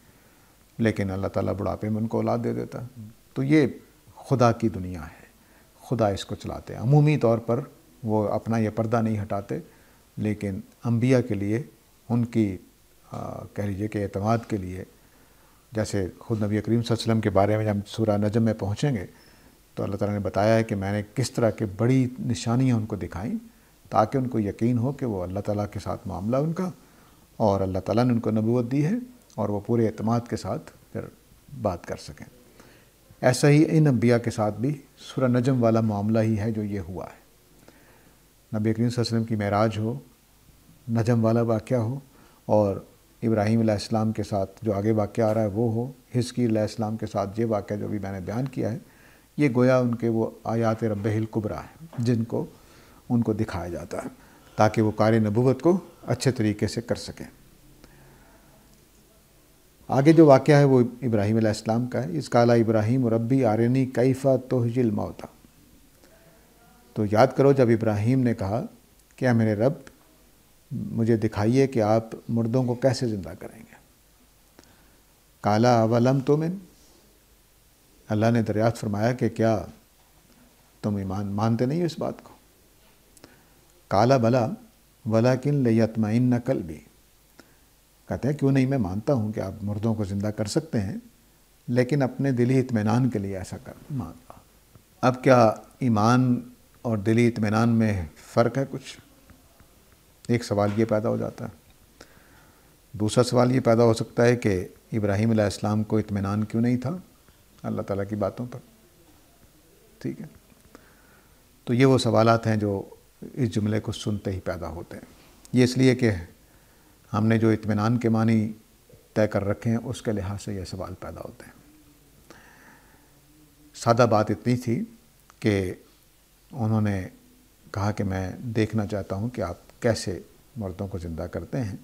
لیکن اللہ تعالیٰ بڑھاپے میں ان کو اولاد دے دیتا ہے۔ تو یہ خدا کی دنیا ہے، خدا اس کو چلاتے ہیں۔ عمومی طور پر وہ اپنا یہ پردہ نہیں ہٹاتے، لیکن انبیاء کے لیے ان کی کہہ لیجیے کہ اعتماد کے لیے، جیسے خود نبی کریم صلی اللہ علیہ وسلم کے بارے میں جب سورہ نجم میں پہنچیں گے تو اللہ تعالیٰ نے بتایا ہے کہ میں نے کس طرح کے بڑی نشانیاں ان کو دکھائیں تاکہ ان کو یقین ہو کہ وہ اللہ تعالیٰ کے ساتھ معاملہ ان کا، اور اللہ تعالیٰ نے ان کو نبوت دی ہے اور وہ پورے اعتماد کے ساتھ پھر بات کر سکیں۔ ایسا ہی ان انبیاء کے ساتھ بھی سورہ نجم والا معاملہ ہی ہے جو یہ ہوا ہے۔ نبی کریم صلی اللہ علیہ وسلم کی معراج ہو، نجم والا واقعہ ہو، اور ابراہیم علیہ السلام کے ساتھ جو آگے واقعہ آ رہا ہے وہ ہو، حزقیل علیہ السلام کے ساتھ یہ واقعہ جو بھی میں نے بیان کیا ہے، یہ گویا ان کے وہ آیات ربہ الکبریٰ ہیں جن کو ان کو دکھایا جاتا ہے تاکہ وہ کار نبوت کو اچھے طریقے سے کر سکیں۔ آگے جو واقعہ ہے وہ ابراہیم علیہ السلام کا ہے۔ اذ قال ابراہیم ربی ارنی کیف تحیی الموتیٰ۔ تو یاد کرو جب ابراہیم نے کہا کہ اے میرے رب مجھے دکھائیے کہ آپ مردوں کو کیسے زندہ کریں گے۔ قال اولم تؤمن، اللہ نے دریافت فرمایا کہ کیا تم ایمان مانتے نہیں ہو اس بات کو؟ قال بلی ولکن لیطمئن قلبی، کہتے ہیں کیوں نہیں، میں مانتا ہوں کہ آپ مردوں کو زندہ کر سکتے ہیں، لیکن اپنے دلی اطمینان کے لیے ایسا مانگا۔ اب کیا ایمان اور دلی اطمینان میں فرق ہے کچھ؟ ایک سوال یہ پیدا ہو جاتا ہے۔ دوسرا سوال یہ پیدا ہو سکتا ہے کہ ابراہیم علیہ السلام کو اطمینان کیوں نہیں تھا اللہ تعالیٰ کی باتوں پر؟ ٹھیک ہے، تو یہ وہ سوالات ہیں جو اس جملے کو سنتے ہی پیدا ہوتے ہیں۔ یہ اس لیے کہ ہم نے جو اطمینان کے معنی طے کر رکھے ہیں اس کے لحاظ سے یہ سوال پیدا ہوتے ہیں۔ سادہ بات اتنی تھی کہ انہوں نے کہا کہ میں دیکھنا چاہتا ہوں کہ آپ کیسے مردوں کو زندہ کرتے ہیں،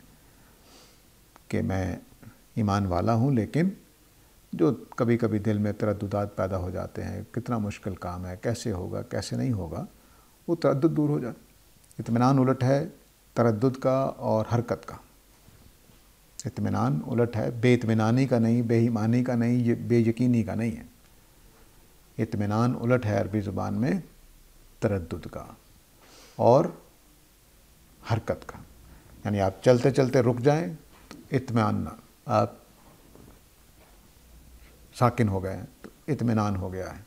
کہ میں ایمان والا ہوں لیکن جو کبھی کبھی دل میں ترددات پیدا ہو جاتے ہیں، کتنا مشکل کام ہے، کیسے ہوگا کیسے نہیں ہوگا، وہ تردد دور ہو جائے۔ اطمینان الٹ ہے تردد کا اور حرکت کا۔ اطمینان الٹ ہے بے اطمینانی کا نہیں، بے ایمانی کا نہیں، یہ بے یقینی کا نہیں ہے۔ اطمینان الٹ ہے عربی زبان میں تردد کا اور حرکت کا۔ یعنی آپ چلتے چلتے رک جائیں تو اطمینان نہ، آپ ساکن ہو گئے ہیں تو اطمینان ہو گیا ہے۔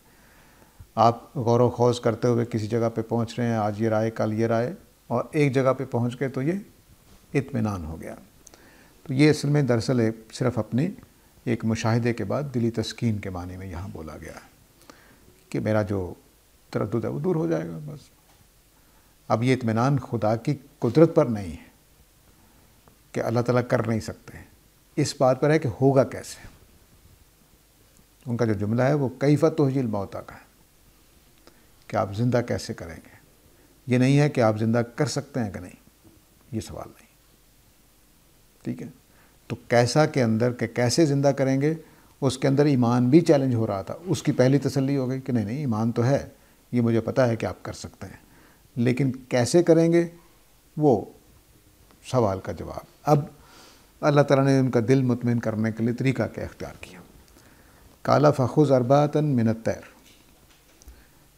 آپ غور و خوض کرتے ہوئے کسی جگہ پہ پہنچ رہے ہیں، آج یہ رائے کل یہ رائے، اور ایک جگہ پہ پہنچ گئے تو یہ اطمینان ہو گیا۔ تو یہ اصل میں دراصل صرف اپنے ایک مشاہدے کے بعد دلی تسکین کے معنی میں یہاں بولا گیا ہے کہ میرا جو تردد ہے وہ دور ہو جائے گا بس۔ اب یہ اطمینان خدا کی قدرت پر نہیں ہے کہ اللہ تعالیٰ کر نہیں سکتے، اس بات پر ہے کہ ہوگا کیسے۔ ان کا جو جملہ ہے وہ کیف تحیی الموتیٰ کا ہے کہ آپ زندہ کیسے کریں گے۔ یہ نہیں ہے کہ آپ زندہ کر سکتے ہیں کہ نہیں، یہ سوال نہیں، ٹھیک ہے۔ تو کیسا کے اندر کہ کیسے زندہ کریں گے، اس کے اندر ایمان بھی چیلنج ہو رہا تھا۔ اس کی پہلی تسلی ہو گئی کہ نہیں ایمان تو ہے، یہ مجھے پتہ ہے کہ آپ کر سکتے ہیں، لیکن کیسے کریں گے وہ سوال کا جواب۔ اب اللہ تعالیٰ نے ان کا دل مطمئن کرنے کے لیے طریقہ کیا اختیار کیا۔ قال فخذ اربعۃ من الطیر،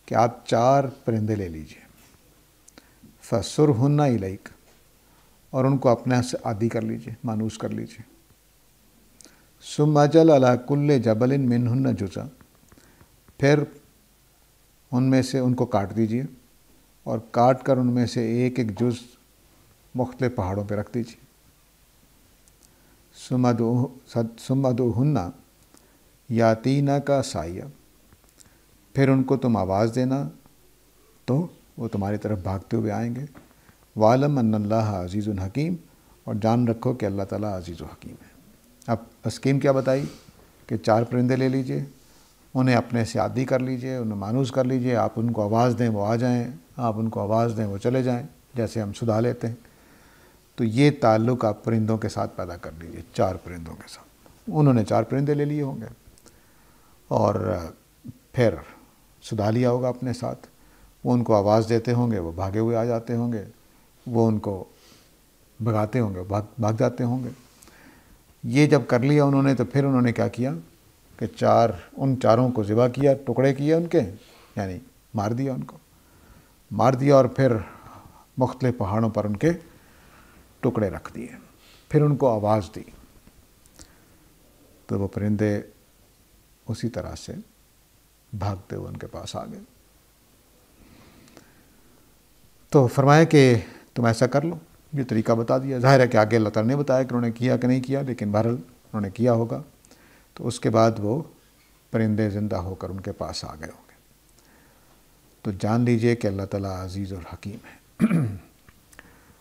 کہ آپ 4 پرندے لے لیجئے، فصرہن الیک، اور ان کو اپنے سے عادی کر لیجئے، مانوس کر لیجئے۔ ثم اجعل علی کل جبل منہن جزءا، پھر ان میں سے ان کو کاٹ دیجئے اور کاٹ کر ان میں سے ایک ایک جز مختلف پہاڑوں پہ رکھ دیجئے۔ ثم ادعوہن یاتینک سعیا، پھر ان کو تم آواز دینا تو وہ تمہاری طرف بھاگتے ہوئے آئیں گے۔ وَاعْلَمْ أَنَّ اللَّهَ عَزِيزٌ حَكِيمٌ، اور جان رکھو کہ اللہ تعالیٰ عزیز و حکیم ہے۔ اب اسکیم کیا بتائی کہ 4 پرندے لے لیجئے، انہیں اپنے سے عادی کر لیجئے، انہیں مانوس کر لیجئے، آپ ان کو آواز دیں وہ آ جائیں، آپ ان کو آواز دیں وہ چلے جائیں، جیسے ہم سدھا لیتے ہیں۔ تو یہ تعلق آپ پرندوں کے ساتھ پیدا کر لیجئے، 4 پرندوں کے ساتھ۔ انہوں نے 4 پرندے لے لیے ہوں گے اور پھر سدھا لیا ہوگا اپنے ساتھ، وہ ان کو آواز دیتے ہوں گے، وہ بھاگے ہوئے آ جاتے ہوں گے، وہ ان کو بھگاتے ہوں گے، بھاگ جاتے ہوں گے۔ یہ جب کر لیا انہوں نے تو پھر انہوں نے کیا کیا کہ ان 4 کو ذبح کیا، ٹکڑے کیے ان کے، یعنی مار دیا، ان کو مار دیا اور پھر مختلف پہاڑوں پر ان کے ٹکڑے رکھ دیے، پھر ان کو آواز دی تو وہ پرندے اسی طرح سے بھاگتے ہوئے ان کے پاس آ گئے۔ تو فرمایا کہ تم ایسا کر لو، یہ طریقہ بتا دیا۔ ظاہر ہے کہ آگے اللہ تعالیٰ نے بتایا کہ انہوں نے کیا کہ نہیں کیا، لیکن بہرحال انہوں نے کیا ہوگا۔ تو اس کے بعد وہ پرندے زندہ ہو کر ان کے پاس آ گئے ہوں گے۔ تو جان لیجئے کہ اللہ تعالیٰ عزیز اور حکیم ہے۔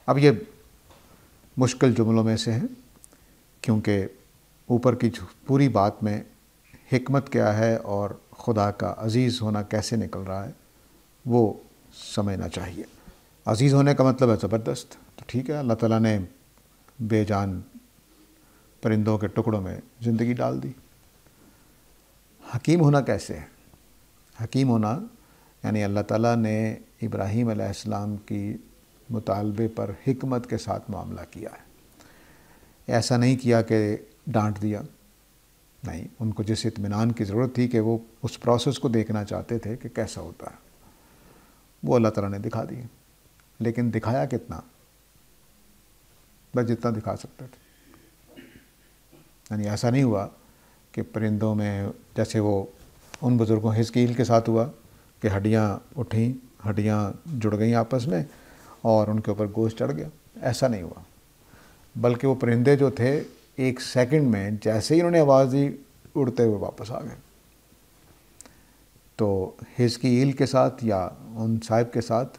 اب یہ مشکل جملوں میں سے ہے، کیونکہ اوپر کی پوری بات میں حکمت کیا ہے اور خدا کا عزیز ہونا کیسے نکل رہا ہے وہ سمجھنا چاہیے۔ عزیز ہونے کا مطلب ہے زبردست، تو ٹھیک ہے، اللہ تعالیٰ نے بے جان پرندوں کے ٹکڑوں میں زندگی ڈال دی۔ حکیم ہونا کیسے ہے؟ حکیم ہونا یعنی اللہ تعالیٰ نے ابراہیم علیہ السلام کی مطالبے پر حکمت کے ساتھ معاملہ کیا ہے۔ ایسا نہیں کیا کہ ڈانٹ دیا، نہیں، ان کو جس اطمینان کی ضرورت تھی کہ وہ اس پروسیس کو دیکھنا چاہتے تھے کہ کیسا ہوتا ہے، وہ اللہ تعالیٰ نے دکھا دی، لیکن دکھایا کتنا؟ بس جتنا دکھا سکتے تھے۔ یعنی ایسا نہیں ہوا کہ پرندوں میں جیسے وہ ان بزرگوں حزقیل کے ساتھ ہوا کہ ہڈیاں اٹھیں، ہڈیاں جڑ گئیں آپس میں اور ان کے اوپر گوشت چڑھ گیا، ایسا نہیں ہوا، بلکہ وہ پرندے جو تھے 1 سیکنڈ میں جیسے ہی انہوں نے آواز دی اڑتے ہوئے واپس آ گئے۔ تو حزقیل کے ساتھ یا ان صاحب کے ساتھ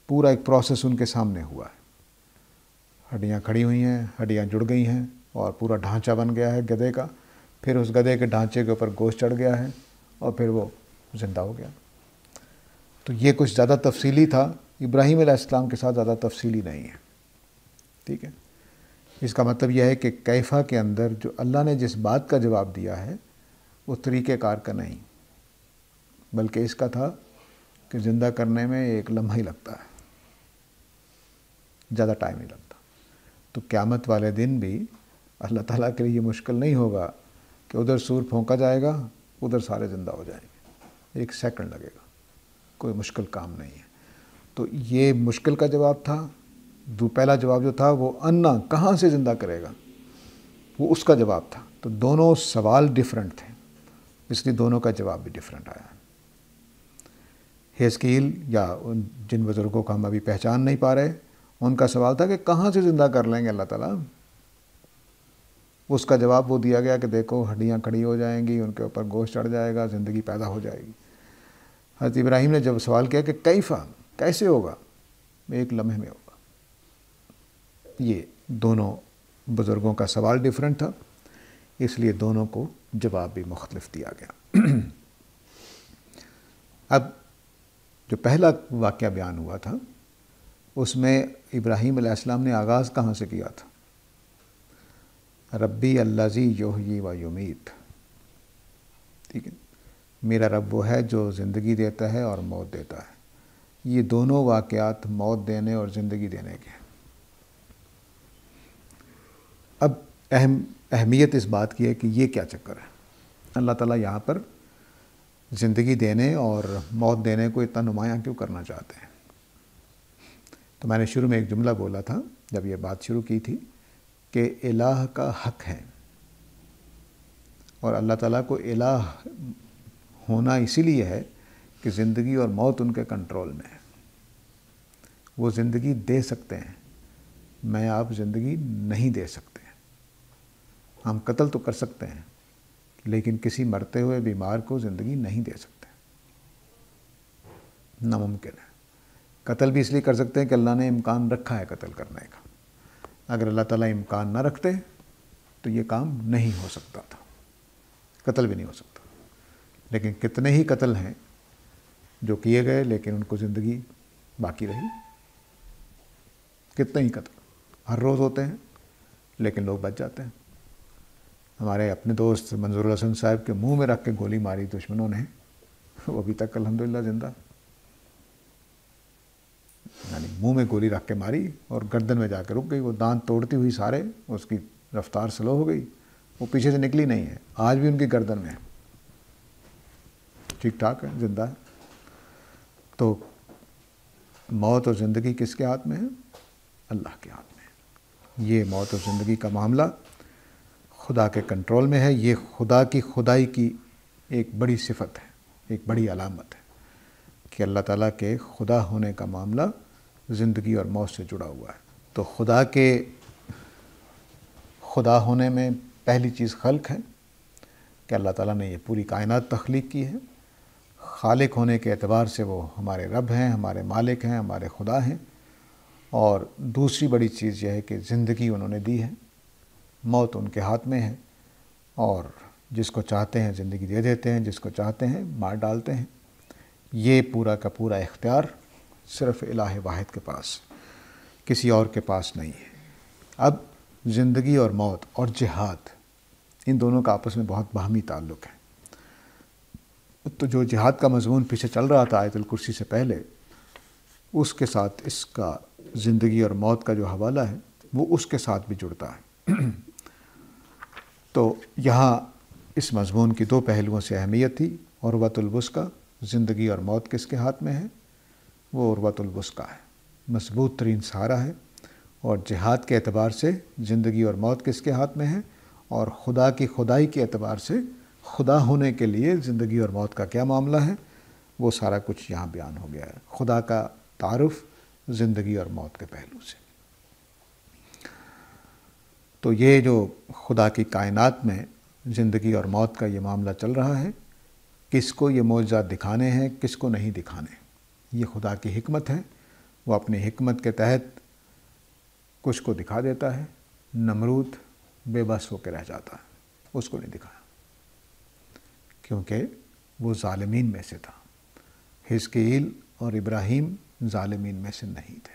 پورا ایک پروسیس ان کے سامنے ہوا ہے، ہڈیاں کھڑی ہوئی ہیں، ہڈیاں جڑ گئی ہیں اور پورا ڈھانچہ بن گیا ہے گدھے کا، پھر اس گدھے کے ڈھانچے کے اوپر گوشت چڑھ گیا ہے اور پھر وہ زندہ ہو گیا۔ تو یہ کچھ زیادہ تفصیلی تھا ابراہیم علیہ السلام کے ساتھ زیادہ تفصیلی نہیں ہے، ٹھیک ہے۔ اس کا مطلب یہ ہے کہ کیفا کے اندر جو اللہ نے جس بات کا جواب دیا ہے وہ طریقہ کار کا نہیں، بلکہ اس کا تھا کہ زندہ کرنے میں ایک لمحہ ہی لگتا ہے، زیادہ ٹائم نہیں لگتا۔ تو قیامت والے دن بھی اللہ تعالیٰ کے لیے یہ مشکل نہیں ہوگا کہ ادھر سور پھونکا جائے گا، ادھر سارے زندہ ہو جائیں گے، 1 سیکنڈ لگے گا، کوئی مشکل کام نہیں ہے۔ تو یہ مشکل کا جواب تھا۔ پہلا جواب جو تھا وہ انا، کہاں سے زندہ کرے گا، وہ اس کا جواب تھا۔ تو دونوں سوال ڈیفرنٹ تھے، اس لیے دونوں کا جواب بھی ڈیفرنٹ آیا۔ حزقیل یا جن بزرگوں کو ہم ابھی پہچان نہیں پا رہے، ان کا سوال تھا کہ کہاں سے زندہ کر لیں گے اللہ تعالیٰ۔ اس کا جواب وہ دیا گیا کہ دیکھو ہڈیاں کھڑی ہو جائیں گی، ان کے اوپر گوشت چڑھ جائے گا، زندگی پیدا ہو جائے گی۔ حضرت ابراہیم نے جب سوال کیا کہ کیفا، کیسے ہوگا، 1 لمحے میں ہوگا۔ یہ دونوں بزرگوں کا سوال ڈیفرنٹ تھا، اس لیے دونوں کو جواب بھی مختلف دیا گیا۔ اب جو پہلا واقعہ بیان ہوا تھا اس میں ابراہیم علیہ السلام نے آغاز کہاں سے کیا تھا؟ ربی الذی یحیی و یمیت، ٹھیک ہے، میرا رب وہ ہے جو زندگی دیتا ہے اور موت دیتا ہے۔ یہ دونوں واقعات موت دینے اور زندگی دینے کے ہیں۔ اب اہمیت اس بات کی ہے کہ یہ کیا چکر ہے، اللہ تعالیٰ یہاں پر زندگی دینے اور موت دینے کو اتنا نمایاں کیوں کرنا چاہتے ہیں؟ تو میں نے شروع میں ایک جملہ بولا تھا جب یہ بات شروع کی تھی کہ الہ کا حق ہے، اور اللہ تعالیٰ کو الہ ہونا اسی لیے ہے کہ زندگی اور موت ان کے کنٹرول میں ہے۔ وہ زندگی دے سکتے ہیں، میں آپ زندگی نہیں دے سکتے۔ ہم قتل تو کر سکتے ہیں لیکن کسی مرتے ہوئے بیمار کو زندگی نہیں دے سکتے، ناممکن ہے۔ قتل بھی اس لیے کر سکتے ہیں کہ اللہ نے امکان رکھا ہے قتل کرنے کا، اگر اللہ تعالیٰ امکان نہ رکھتے تو یہ کام نہیں ہو سکتا تھا، قتل بھی نہیں ہو سکتا۔ لیکن کتنے ہی قتل ہیں جو کیے گئے لیکن ان کو زندگی باقی رہی، کتنے ہی قتل ہر روز ہوتے ہیں لیکن لوگ بچ جاتے ہیں۔ ہمارے اپنے دوست منظور الحسن صاحب کے منہ میں رکھ کے گولی ماری دشمنوں نے، وہ ابھی تک الحمدللہ زندہ، یعنی منہ میں گولی رکھ کے ماری اور گردن میں جا کے رک گئی، وہ دانت توڑتی ہوئی سارے، اس کی رفتار سلو ہو گئی، وہ پیچھے سے نکلی نہیں ہے، آج بھی ان کی گردن میں ہے، ٹھیک ٹھاک ہے، زندہ ہے۔ تو موت اور زندگی کس کے ہاتھ میں ہے؟ اللہ کے ہاتھ میں ہے۔ یہ موت اور زندگی کا معاملہ خدا کے کنٹرول میں ہے۔ یہ خدا کی خدائی کی ایک بڑی صفت ہے، ایک بڑی علامت ہے کہ اللہ تعالیٰ کے خدا ہونے کا معاملہ زندگی اور موت سے جڑا ہوا ہے۔ تو خدا کے خدا ہونے میں پہلی چیز خلق ہے کہ اللہ تعالیٰ نے یہ پوری کائنات تخلیق کی ہے۔ خالق ہونے کے اعتبار سے وہ ہمارے رب ہیں، ہمارے مالک ہیں، ہمارے خدا ہیں۔ اور دوسری بڑی چیز یہ ہے کہ زندگی انہوں نے دی ہے، موت ان کے ہاتھ میں ہے، اور جس کو چاہتے ہیں زندگی دے دیتے ہیں، جس کو چاہتے ہیں مار ڈالتے ہیں۔ یہ پورا کا پورا اختیار صرف الہ واحد کے پاس، کسی اور کے پاس نہیں ہے۔ اب زندگی اور موت اور جہاد، ان دونوں کا آپس میں بہت باہمی تعلق ہے۔ تو جو جہاد کا مضمون پیچھے چل رہا تھا آیت الکرسی سے پہلے، اس کے ساتھ اس کا زندگی اور موت کا جو حوالہ ہے وہ اس کے ساتھ بھی جڑتا ہے۔ تو یہاں اس مضمون کی 2 پہلوؤں سے اہمیت تھی۔ عروۃ الوثقیٰ، زندگی اور موت کس کے ہاتھ میں ہے؟ وہ عروۃ الوثقیٰ ہے، مضبوط ترین سہارا ہے۔ اور جہاد کے اعتبار سے زندگی اور موت کس کے ہاتھ میں ہے؟ اور خدا کی خدائی کے اعتبار سے خدا ہونے کے لیے زندگی اور موت کا کیا معاملہ ہے، وہ سارا کچھ یہاں بیان ہو گیا ہے، خدا کا تعارف زندگی اور موت کے پہلو سے۔ تو یہ جو خدا کی کائنات میں زندگی اور موت کا یہ معاملہ چل رہا ہے، کس کو یہ معجزات دکھانے ہیں، کس کو نہیں دکھانے، یہ خدا کی حکمت ہے۔ وہ اپنی حکمت کے تحت کچھ کو دکھا دیتا ہے۔ نمرود بے بس ہو کے رہ جاتا ہے، اس کو نہیں دکھایا کیونکہ وہ ظالمین میں سے تھا۔ حزقیل اور ابراہیم ظالمین میں سے نہیں تھے۔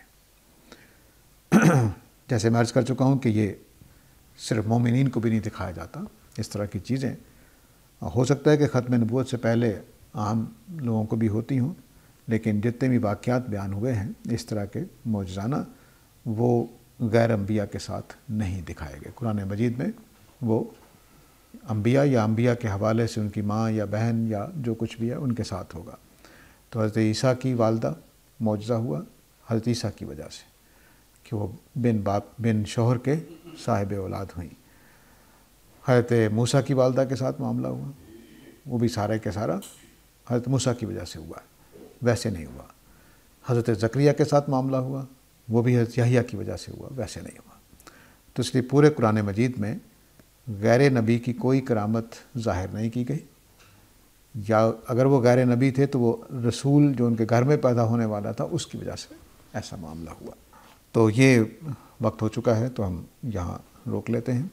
جیسے میں عرض کر چکا ہوں کہ یہ صرف مومنین کو بھی نہیں دکھایا جاتا، اس طرح کی چیزیں ہو سکتا ہے کہ ختم نبوت سے پہلے عام لوگوں کو بھی ہوتی ہوں، لیکن جتنے بھی واقعات بیان ہوئے ہیں اس طرح کے معجزانہ، وہ غیر انبیاء کے ساتھ نہیں دکھائے گئے۔ قرآن مجید میں وہ انبیاء یا انبیاء کے حوالے سے ان کی ماں یا بہن یا جو کچھ بھی ہے ان کے ساتھ ہوگا۔ تو حضرت عیسیٰ کی والدہ معجزہ ہوا حضرت عیسیٰ کی وجہ سے کہ وہ بن شوہر کے صاحب اولاد ہوئیں۔ حضرت موسیٰ کی والدہ کے ساتھ معاملہ ہوا، وہ بھی سارے کے سارا حضرت موسیٰ کی وجہ سے ہوا، ویسے نہیں ہوا۔ حضرت زکریا کے ساتھ معاملہ ہوا، وہ بھی حضرت یحییٰ کی وجہ سے ہوا، ویسے نہیں ہوا۔ تو اس لیے پورے قرآن مجید میں غیر نبی کی کوئی کرامت ظاہر نہیں کی گئی، یا اگر وہ غیر نبی تھے تو وہ رسول جو ان کے گھر میں پیدا ہونے والا تھا اس کی وجہ سے ایسا معاملہ ہوا۔ تو یہ وقت ہو چکا ہے تو ہم یہاں روک لیتے ہیں۔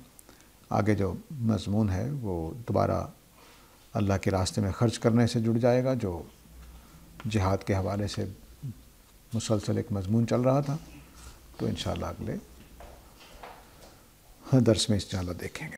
آگے جو مضمون ہے وہ دوبارہ اللہ کے راستے میں خرچ کرنے سے جڑ جائے گا، جو جہاد کے حوالے سے مسلسل ایک مضمون چل رہا تھا، تو انشاءاللہ اگلے درس میں انشاءاللہ دیکھیں گے۔